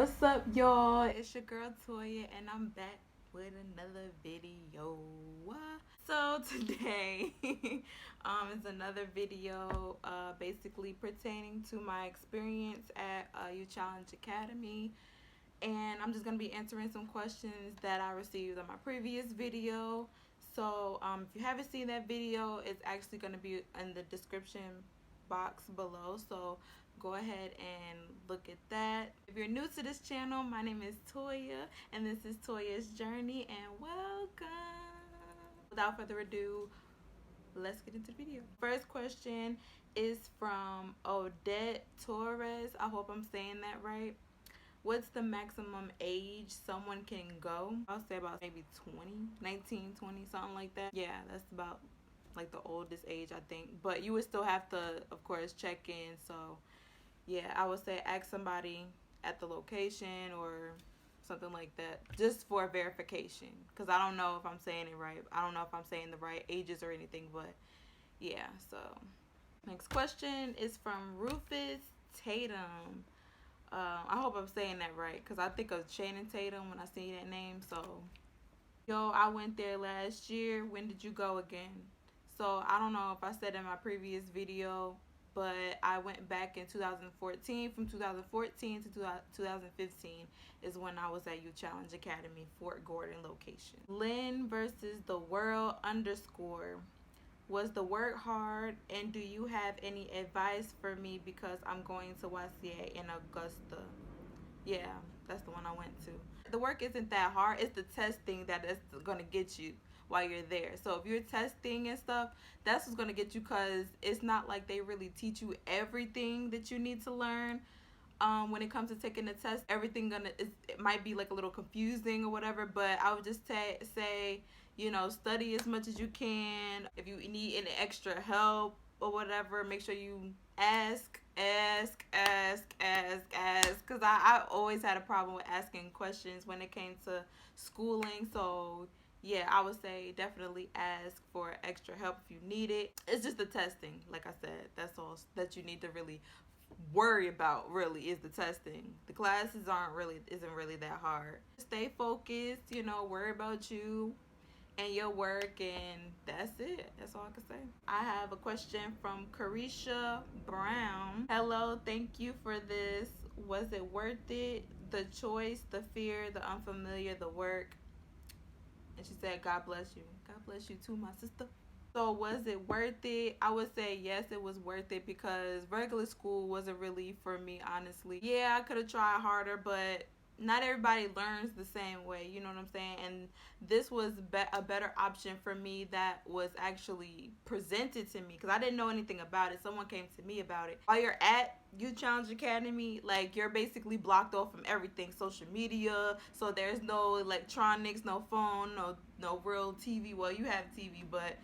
What's up, y'all? It's your girl Toya, and I'm back with another video. So today, is another video, basically pertaining to my experience at U Challenge Academy, and I'm just gonna be answering some questions that I received on my previous video. So, if you haven't seen that video, it's actually gonna be in the description box below. So go ahead and look at that. If you're new to this channel, my name is Toya, and this is Toya's Journey, and welcome. Without further ado, let's get into the video. First question is from Odette Torres. I hope I'm saying that right. What's the maximum age someone can go? I'll say about maybe 20, 19, 20, something like that. Yeah, that's about like the oldest age, I think. But you would still have to, of course, check in. So yeah, I would say ask somebody at the location or something like that, just for verification, because I don't know if I'm saying it right. I don't know if I'm saying the right ages or anything, but yeah. So next question is from Rufus Tatum. I hope I'm saying that right, because I think of Channing Tatum when I see that name. So yo, I went there last year. When did you go again? So I don't know if I said in my previous video, but I went back in 2014. From 2014 to 2015 is when I was at U Challenge Academy, Fort Gordon location. Lynn versus the world underscore. Was the work hard, and do you have any advice for me because I'm going to YCA in Augusta? Yeah, that's the one I went to. The work isn't that hard. It's the testing that is going to get you while you're there. So if you're testing and stuff, that's what's going to get you, because it's not like they really teach you everything that you need to learn. When it comes to taking the test, everything it might be like a little confusing or whatever, but I would just say, study as much as you can. If you need any extra help or whatever, make sure you ask, because I always had a problem with asking questions when it came to schooling. So yeah, I would say definitely ask for extra help if you need it. It's just the testing, like I said. That's all that you need to really worry about, really, is the testing. The classes isn't really that hard. Stay focused, worry about you and your work, and that's it. That's all I can say. I have a question from Carisha Brown. Hello, thank you for this. Was it worth it? The choice, the fear, the unfamiliar, the work. And she said, God bless you. God bless you too, my sister. So was it worth it? I would say yes, it was worth it, because regular school wasn't really for me, honestly. Yeah, I could have tried harder, but not everybody learns the same way, you know what I'm saying? And this was a better option for me that was actually presented to me, because I didn't know anything about it. Someone came to me about it. While you're at U Challenge Academy, like, you're basically blocked off from everything, social media. So there's no electronics, no phone, no real TV. Well, you have TV, but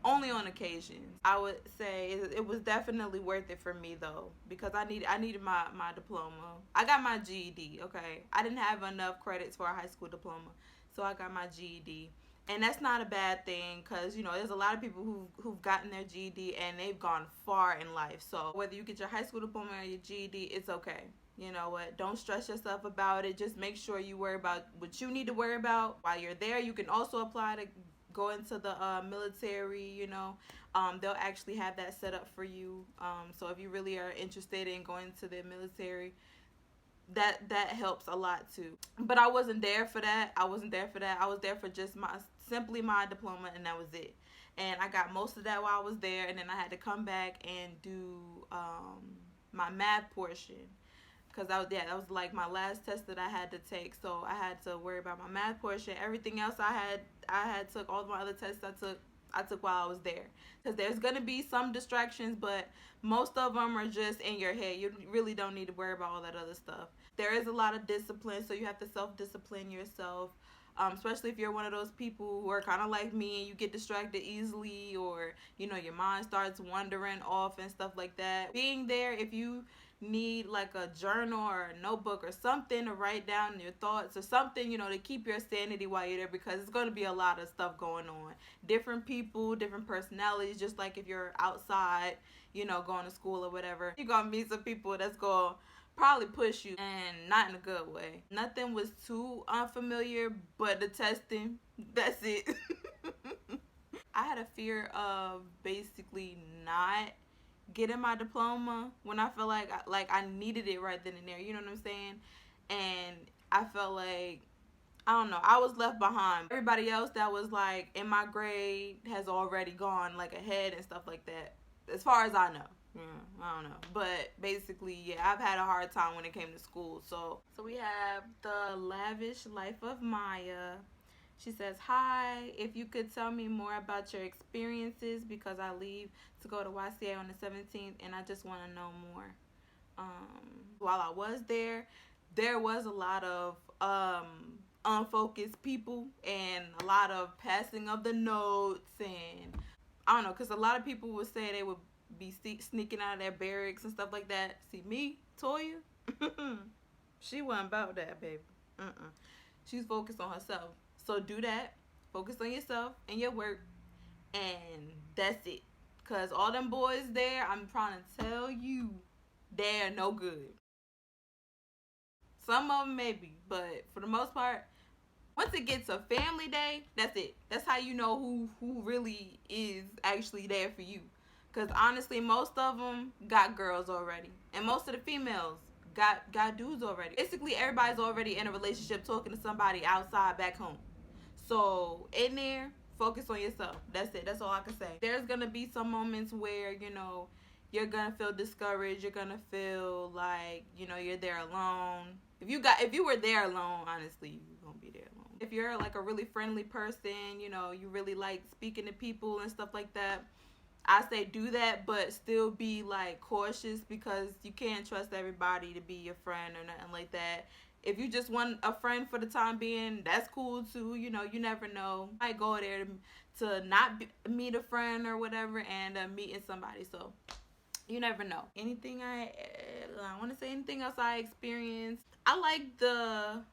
only on occasions. I would say it was definitely worth it for me, though, because I needed my diploma. I got my GED. Okay, I didn't have enough credits for a high school diploma, so I got my GED. And that's not a bad thing, because there's a lot of people who've gotten their GED and they've gone far in life. So whether you get your high school diploma or your GED, it's okay. You know what? Don't stress yourself about it. Just make sure you worry about what you need to worry about while you're there. You can also apply to go into the military. They'll actually have that set up for you. So if you really are interested in going to the military, that helps a lot too. But I wasn't there for that. I was there for just simply my diploma, and that was it. And I got most of that while I was there, and then I had to come back and do my math portion, because that was like my last test that I had to take. So I had to worry about my math portion. Everything else I had took, all my other tests I took while I was there, because there's gonna be some distractions, but most of them are just in your head. You really don't need to worry about all that other stuff. There is a lot of discipline, so you have to self-discipline yourself. Especially if you're one of those people who are kind of like me and you get distracted easily, or your mind starts wandering off and stuff like that. Being there, if you need like a journal or a notebook or something to write down your thoughts or something, to keep your sanity while you're there, because it's going to be a lot of stuff going on. Different people, different personalities, just like if you're outside, going to school or whatever. You're going to meet some people that's going to probably push you, and not in a good way. Nothing was too unfamiliar, but the testing, that's it. I had a fear of basically not getting my diploma when I felt like I needed it right then and there. You know what I'm saying? And I felt like, I don't know, I was left behind. Everybody else that was like in my grade has already gone like ahead and stuff like that. As far as I know. Yeah, I don't know. But basically, yeah, I've had a hard time when it came to school. So we have the lavish life of Maya. She says, "Hi, if you could tell me more about your experiences because I leave to go to YCA on the 17th and I just want to know more." While I was there was a lot of unfocused people and a lot of passing of the notes, and I don't know, because a lot of people would say they would be sneaking out of their barracks and stuff like that. See, me, Toya, she wasn't about that, baby. She's focused on herself. So do that. Focus on yourself and your work, and that's it. Because all them boys there, I'm trying to tell you, they're no good. Some of them maybe, but for the most part, once it gets a family day, that's it. That's how you know who really is actually there for you. Cause honestly, most of them got girls already, and most of the females got dudes already. Basically, everybody's already in a relationship, talking to somebody outside back home. So in there, focus on yourself. That's it. That's all I can say. There's gonna be some moments where you're gonna feel discouraged. You're gonna feel like you're there alone. If you were there alone, honestly, you're gonna be there alone. If you're like a really friendly person, you really like speaking to people and stuff like that, I say do that, but still be like cautious because you can't trust everybody to be your friend or nothing like that. If you just want a friend for the time being, that's cool too. You never know. I might go there to not meet a friend or whatever and meeting somebody. So you never know. I want to say anything else I experienced. I like the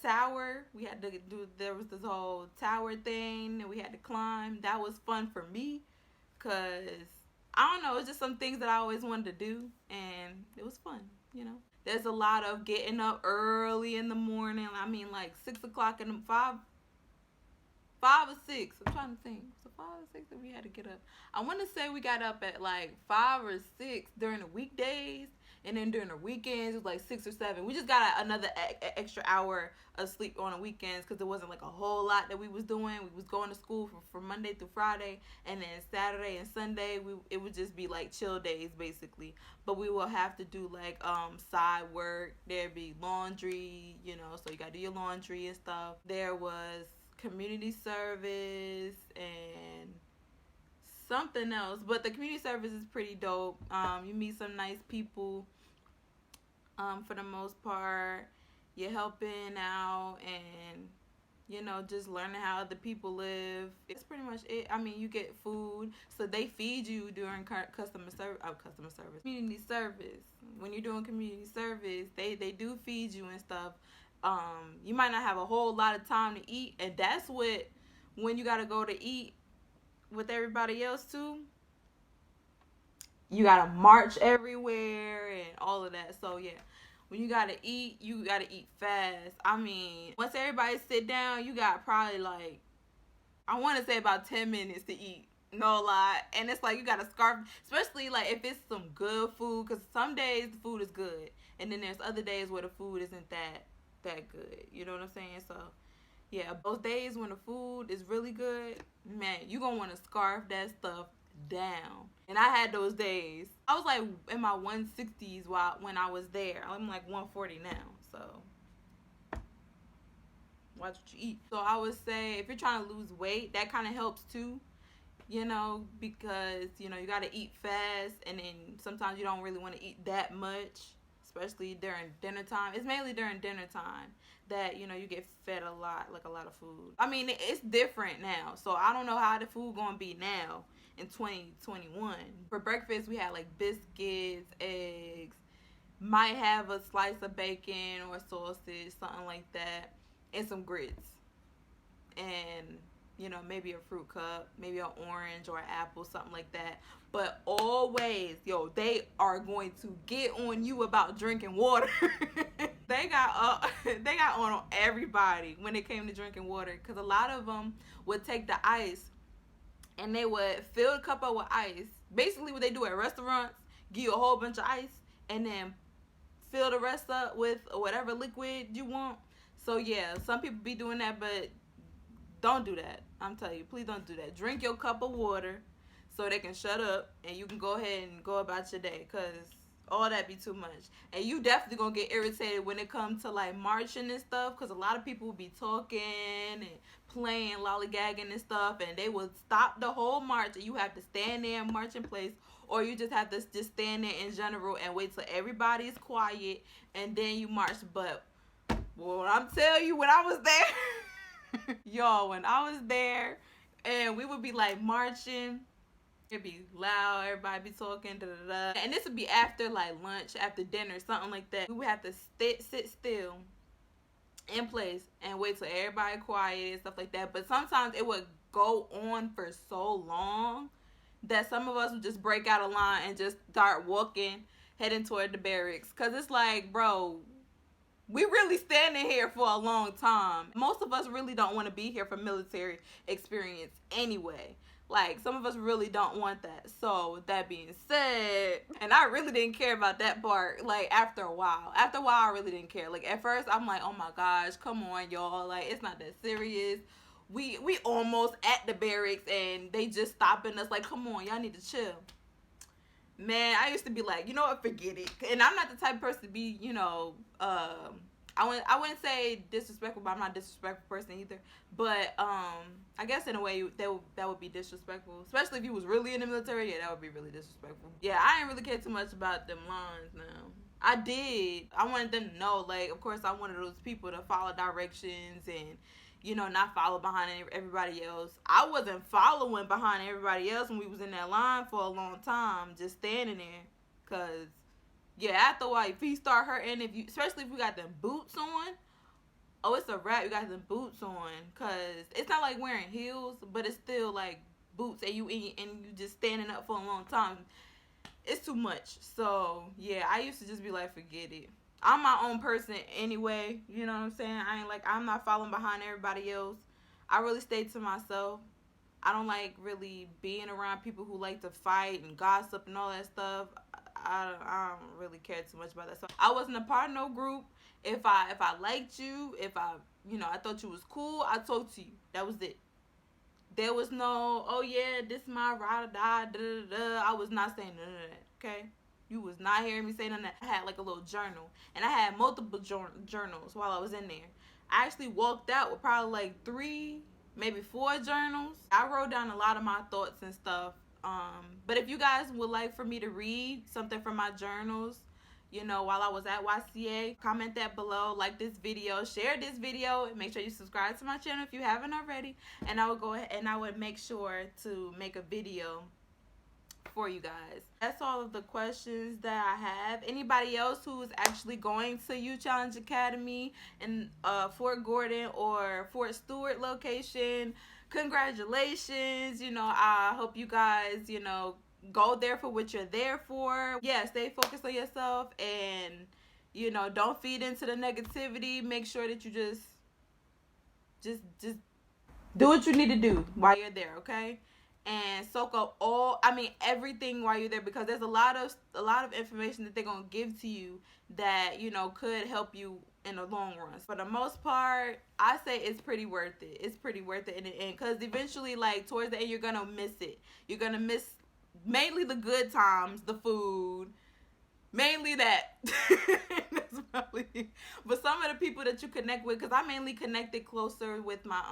tower. We had to do. There was this whole tower thing, and we had to climb. That was fun for me, cause I don't know. It's just some things that I always wanted to do, and it was fun. There's a lot of getting up early in the morning. I mean, like 6 o'clock in the 5 or 6. I'm trying to think. So 5 or 6 that we had to get up. I want to say we got up at like 5 or 6 during the weekdays, and then during the weekends it was like 6 or 7. We just got another extra hour of sleep on the weekends because there wasn't like a whole lot that we was doing. We was going to school from Monday through Friday, and then Saturday and Sunday it would just be like chill days basically. But we will have to do like side work. There'd be laundry, so you gotta do your laundry and stuff. There was community service and something else, but the community service is pretty dope. You meet some nice people. For the most part, you're helping out and just learning how other people live. It's pretty much it. I mean, you get food, so they feed you during customer service, community service. When you're doing community service, they do feed you and stuff. You might not have a whole lot of time to eat, and that's when you gotta go to eat with everybody else too. You gotta march everywhere and all of that. So yeah, when you gotta eat, you gotta eat fast. I mean, once everybody sit down, you got probably like, I want to say about 10 minutes to eat. No lie. And it's like you gotta scarf, especially like if it's some good food, because some days the food is good, and then there's other days where the food isn't that good. You know what I'm saying? So yeah, those days when the food is really good, man, you gonna want to scarf that stuff down. And I had those days. I was like in my 160s when I was there. I'm like 140 now. So watch what you eat. So I would say if you're trying to lose weight, that kind of helps too. Because you got to eat fast, and then sometimes you don't really want to eat that much, especially during dinner time. It's mainly during dinner time that you get fed a lot of food. I mean, it's different now, so I don't know how the food gonna be now in 2021. For breakfast, we had like biscuits, eggs, might have a slice of bacon or sausage, something like that, and some grits. And maybe a fruit cup, maybe an orange or an apple, something like that. But always, they are going to get on you about drinking water. They got on everybody when it came to drinking water, because a lot of them would take the ice and they would fill the cup up with ice. Basically, what they do at restaurants, give you a whole bunch of ice and then fill the rest up with whatever liquid you want. So yeah, some people be doing that, but don't do that. I'm telling you, please don't do that. Drink your cup of water so they can shut up and you can go ahead and go about your day, because all that be too much. And you definitely gonna get irritated when it comes to like marching and stuff, because a lot of people will be talking and playing, lollygagging and stuff, and they will stop the whole march and you have to stand there and march in place, or you just have to just stand there in general and wait till everybody's quiet and then you march. But well, I'm telling you, when I was there, y'all, when I was there and we would be like marching, it'd be loud, everybody be talking, da da da. And this would be after like lunch, after dinner, something like that. We would have to sit still in place and wait till everybody quiet and stuff like that. But sometimes it would go on for so long that some of us would just break out of line and just start walking, heading toward the barracks. Because it's like, bro, we really standing here for a long time. Most of us really don't want to be here for military experience anyway. Like, some of us really don't want that. So, with that being said, and I really didn't care about that part, like, after a while. After a while, I really didn't care. Like, at first, I'm like, oh my gosh, come on, y'all. Like, it's not that serious. We almost at the barracks, and they just stopping us. Like, come on, y'all need to chill. Man, I used to be like, you know what, forget it. And I'm not the type of person to be, I wouldn't say disrespectful, but I'm not a disrespectful person either. But I guess in a way that would be disrespectful, especially if you was really in the military. Yeah, that would be really disrespectful. Yeah, I didn't really care too much about them lines now. I did. I wanted them to know, like, of course, I wanted those people to follow directions and, not follow behind everybody else. I wasn't following behind everybody else when we was in that line for a long time, just standing there, because yeah, after a while, if you start hurting, especially if you got them boots on, oh, it's a wrap. You got them boots on, because it's not like wearing heels, but it's still like boots, and you just standing up for a long time. It's too much. So yeah, I used to just be like, forget it. I'm my own person anyway. You know what I'm saying? I'm not following behind everybody else. I really stay to myself. I don't like really being around people who like to fight and gossip and all that stuff. I don't really care too much about that. So I wasn't a part of no group. If I liked you, if I thought you was cool, I talked to you. That was it. There was no, oh yeah, this is my ride or die, da da da. I was not saying none of that. Okay, you was not hearing me say none of that. I had like a little journal, and I had multiple journals while I was in there. I actually walked out with probably like 3, maybe 4 journals. I wrote down a lot of my thoughts and stuff. But if you guys would like for me to read something from my journals, while I was at YCA, comment that below, like this video, share this video, and make sure you subscribe to my channel if you haven't already. And I would go ahead and I would make sure to make a video for you guys. That's all of the questions that I have. Anybody else who is actually going to Youth Challenge Academy in Fort Gordon or Fort Stewart location, congratulations. I hope you guys, go there for what you're there for. Yeah, stay focused on yourself and, don't feed into the negativity. Make sure that you just do what you need to do while you're there, okay? And soak up everything while you're there, because there's a lot of information that they're going to give to you that, could help you in the long run. For the most part, I say it's pretty worth it. It's pretty worth it in the end, because eventually, like, towards the end, you're going to miss it. You're going to miss mainly the good times, the food, mainly that. That's probably, but some of the people that you connect with, because I mainly connected closer with my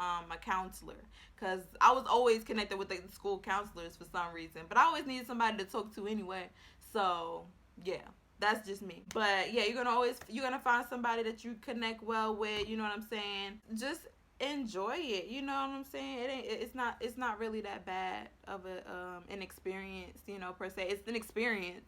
counselor, because I was always connected with the school counselors for some reason, but I always needed somebody to talk to anyway. So yeah, that's just me. But yeah, you're gonna find somebody that you connect well with. You know what I'm saying? Just enjoy it. You know what I'm saying? It's not really that bad of an experience, per se. It's an experience,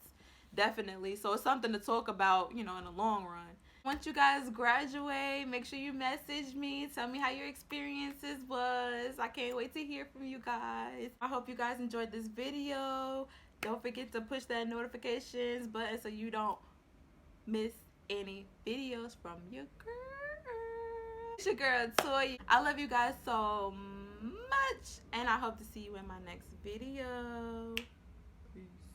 definitely. So it's something to talk about, in the long run. Once you guys graduate, make sure you message me. Tell me how your experiences was. I can't wait to hear from you guys. I hope you guys enjoyed this video. Don't forget to push that notifications button so you don't miss any videos from your girl. It's your girl Toya. I love you guys so much, and I hope to see you in my next video. Peace.